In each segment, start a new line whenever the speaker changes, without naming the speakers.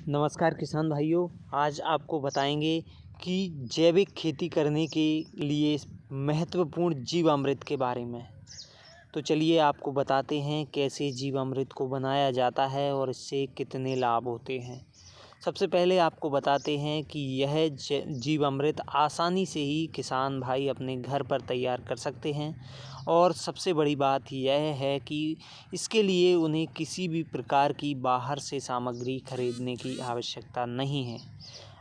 नमस्कार किसान भाइयों। आज आपको बताएंगे कि जैविक खेती करने के लिए महत्वपूर्ण जीवामृत के बारे में। तो चलिए आपको बताते हैं कैसे जीवामृत को बनाया जाता है और इससे कितने लाभ होते हैं। सबसे पहले आपको बताते हैं कि यह जीवामृत आसानी से ही किसान भाई अपने घर पर तैयार कर सकते हैं और सबसे बड़ी बात यह है कि इसके लिए उन्हें किसी भी प्रकार की बाहर से सामग्री खरीदने की आवश्यकता नहीं है।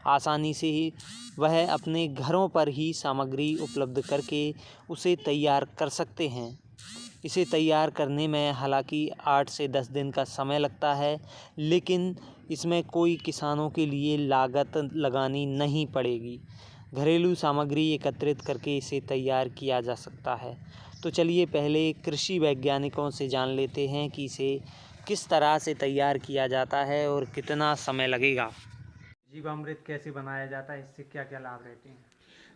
आसानी से ही वह अपने घरों पर ही सामग्री उपलब्ध करके उसे तैयार कर सकते हैं। इसे तैयार करने में हालांकि 8 से 10 दिन का समय लगता है, लेकिन इसमें कोई किसानों के लिए लागत लगानी नहीं पड़ेगी। घरेलू सामग्री एकत्रित करके इसे तैयार किया जा सकता है। तो चलिए पहले कृषि वैज्ञानिकों से जान लेते हैं कि इसे किस तरह से तैयार किया जाता है और कितना समय लगेगा। जीवामृत कैसे बनाया जाता है, इससे क्या क्या लाभ रहते हैं?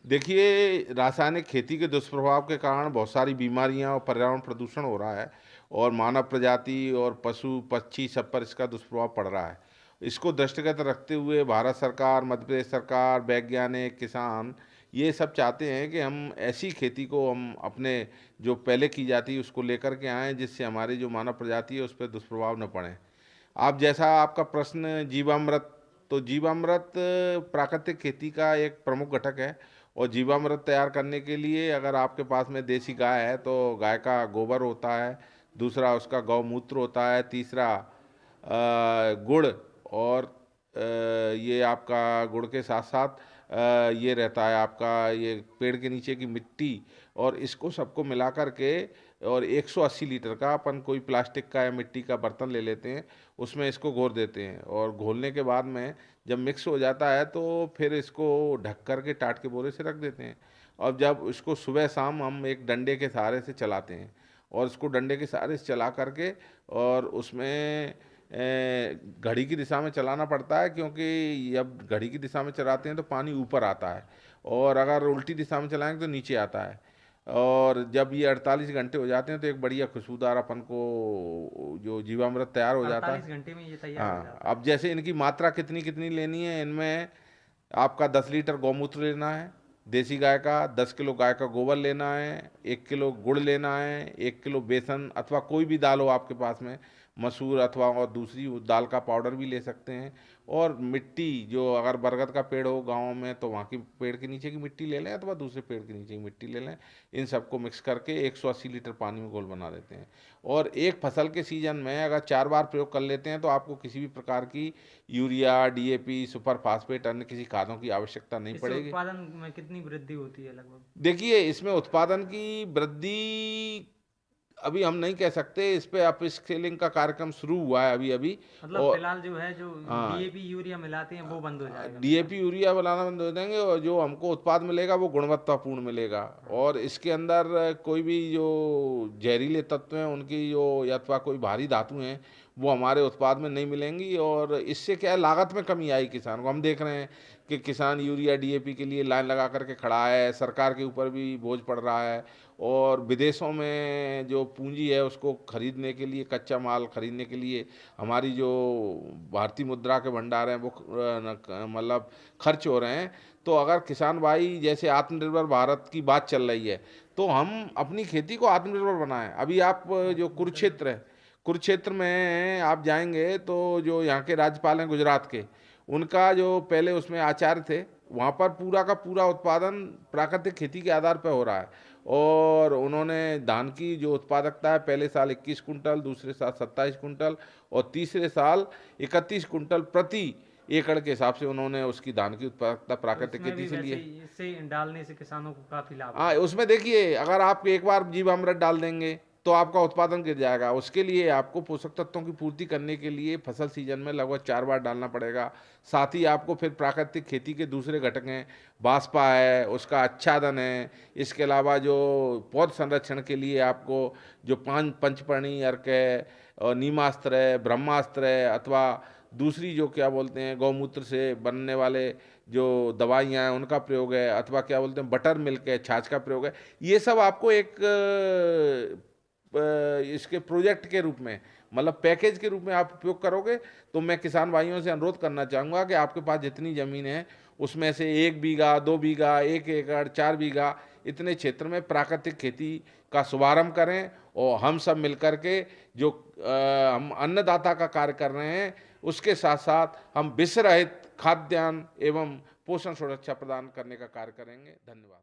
देखिए, रासायनिक खेती के दुष्प्रभाव के कारण बहुत सारी बीमारियां और पर्यावरण प्रदूषण हो रहा है और मानव प्रजाति और पशु पक्षी सब पर इसका दुष्प्रभाव पड़ रहा है। इसको दृष्टिगत रखते हुए भारत सरकार, मध्य प्रदेश सरकार, वैज्ञानिक, किसान ये सब चाहते हैं कि हम ऐसी खेती को हम अपने जो पहले की जाती है उसको लेकर के आएँ, जिससे हमारी जो मानव प्रजाति है उस पर दुष्प्रभाव न पड़े। आप जैसा आपका प्रश्न जीवामृत, तो जीवामृत प्राकृतिक खेती का एक प्रमुख घटक है और जीवामृत तैयार करने के लिए अगर आपके पास में देसी गाय है तो गाय का गोबर होता है, दूसरा उसका गौमूत्र होता है, तीसरा गुड़ और ये आपका गुड़ के साथ साथ ये रहता है आपका ये पेड़ के नीचे की मिट्टी और इसको सबको मिला कर के और 180 लीटर का अपन कोई प्लास्टिक का या मिट्टी का बर्तन ले लेते हैं, उसमें इसको घोर देते हैं और घोलने के बाद में जब मिक्स हो जाता है तो फिर इसको ढक कर के टाट के बोरे से रख देते हैं। और जब इसको सुबह शाम हम एक डंडे के सहारे से चलाते हैं और इसको डंडे के सहारे से चला करके और उसमें घड़ी की दिशा में चलाना पड़ता है, क्योंकि जब घड़ी की दिशा में चलाते हैं तो पानी ऊपर आता है और अगर उल्टी दिशा में चलाएंगे तो नीचे आता है। और जब ये 48 घंटे हो जाते हैं तो एक बढ़िया खुशबूदार अपन को जो जीवामृत तैयार हो जाता
48
है।
घंटे में ये तैयार हो
हाँ,
जाता है।
अब जैसे इनकी मात्रा कितनी कितनी लेनी है, इनमें आपका 10 लीटर गौमूत्र लेना है देसी गाय का, 10 किलो गाय का गोबर लेना है, 1 किलो गुड़ लेना है, 1 किलो बेसन अथवा कोई भी दाल हो आपके पास में, मसूर अथवा और दूसरी दाल का पाउडर भी ले सकते हैं। और मिट्टी जो अगर बरगद का पेड़ हो गाँव में तो वहाँ की पेड़ के नीचे की मिट्टी ले लें अथवा दूसरे पेड़ के नीचे की मिट्टी ले लें। इन सबको मिक्स करके 180 लीटर पानी में घोल बना देते हैं और एक फसल के सीजन में अगर 4 बार प्रयोग कर लेते हैं तो आपको किसी भी प्रकार की यूरिया, डीएपी, सुपर फास्फेट अन्य किसी खादों की आवश्यकता नहीं
इससे
पड़ेगी।
उत्पादन में कितनी वृद्धि होती है लगभग?
देखिए, इसमें उत्पादन की वृद्धि अभी हम नहीं कह सकते, इस पे अपस्केलिंग का कार्यक्रम शुरू हुआ है अभी-अभी।
मतलब
और
फिलहाल जो है, जो
हाँ,
डीएपी यूरिया मिलाते हैं वो बंद हो जाएगा मतलब।
डीएपी यूरिया बनाना बंद हो देंगे और जो हमको उत्पाद मिलेगा वो गुणवत्तापूर्ण मिलेगा और इसके अंदर कोई भी जो जहरीले तत्व हैं उनकी जो या अथवा कोई भारी धातु हैं वो हमारे उत्पाद में नहीं मिलेंगी और इससे क्या है लागत में कमी आई किसान को। हम देख रहे हैं कि किसान यूरिया डीएपी के लिए लाइन लगा करके खड़ा है, सरकार के ऊपर भी बोझ पड़ रहा है और विदेशों में जो पूंजी है उसको खरीदने के लिए, कच्चा माल खरीदने के लिए हमारी जो भारतीय मुद्रा के भंडार हैं वो मतलब खर्च हो रहे हैं। तो अगर किसान भाई जैसे आत्मनिर्भर भारत की बात चल रही है तो हम अपनी खेती को आत्मनिर्भर बनाएं। अभी आप जो कुरुक्षेत्र है, कुरुक्षेत्र में आप जाएंगे तो जो यहाँ के राज्यपाल हैं गुजरात के, उनका जो पहले उसमें आचार्य थे वहाँ पर पूरा का पूरा उत्पादन प्राकृतिक खेती के आधार पर हो रहा है और उन्होंने धान की जो उत्पादकता है पहले साल 21 कुंटल, दूसरे साल 27 कुंटल और तीसरे साल 31 कुंटल प्रति एकड़ के हिसाब से उन्होंने उसकी धान की उत्पादकता
तो
प्राकृतिक
इसमें
खेती
भी
से ली
वैसे
है।
ही इससे डालने से किसानों को काफी लाभ
हाँ,
होता है।
उसमें देखिए अगर आप एक बार जीवामृत डाल देंगे तो आपका उत्पादन गिर जाएगा। उसके लिए आपको पोषक तत्वों की पूर्ति करने के लिए फसल सीजन में लगभग 4 बार डालना पड़ेगा। साथ ही आपको फिर प्राकृतिक खेती के दूसरे घटक हैं, बासपा है, उसका आच्छादन है, इसके अलावा जो पौध संरक्षण के लिए आपको जो पंचपर्णी अर्क है और नीमास्त्र है, ब्रह्मास्त्र है अथवा दूसरी जो क्या बोलते हैं गौमूत्र से बनने वाले जो दवाइयाँ हैं उनका प्रयोग है अथवा क्या बोलते हैं बटर मिल्क है, छाछ का प्रयोग है, ये सब आपको एक इसके प्रोजेक्ट के रूप में मतलब पैकेज के रूप में आप उपयोग करोगे, तो मैं किसान भाइयों से अनुरोध करना चाहूँगा कि आपके पास जितनी ज़मीन है उसमें से 1 बीघा, 2 बीघा, 1 एकड़, 4 बीघा इतने क्षेत्र में प्राकृतिक खेती का शुभारंभ करें और हम सब मिलकर के जो हम अन्नदाता का कार्य कर रहे हैं उसके साथ साथ हम विष रहित खाद्यान्न एवं पोषण सुरक्षा प्रदान करने का कार्य करेंगे। धन्यवाद।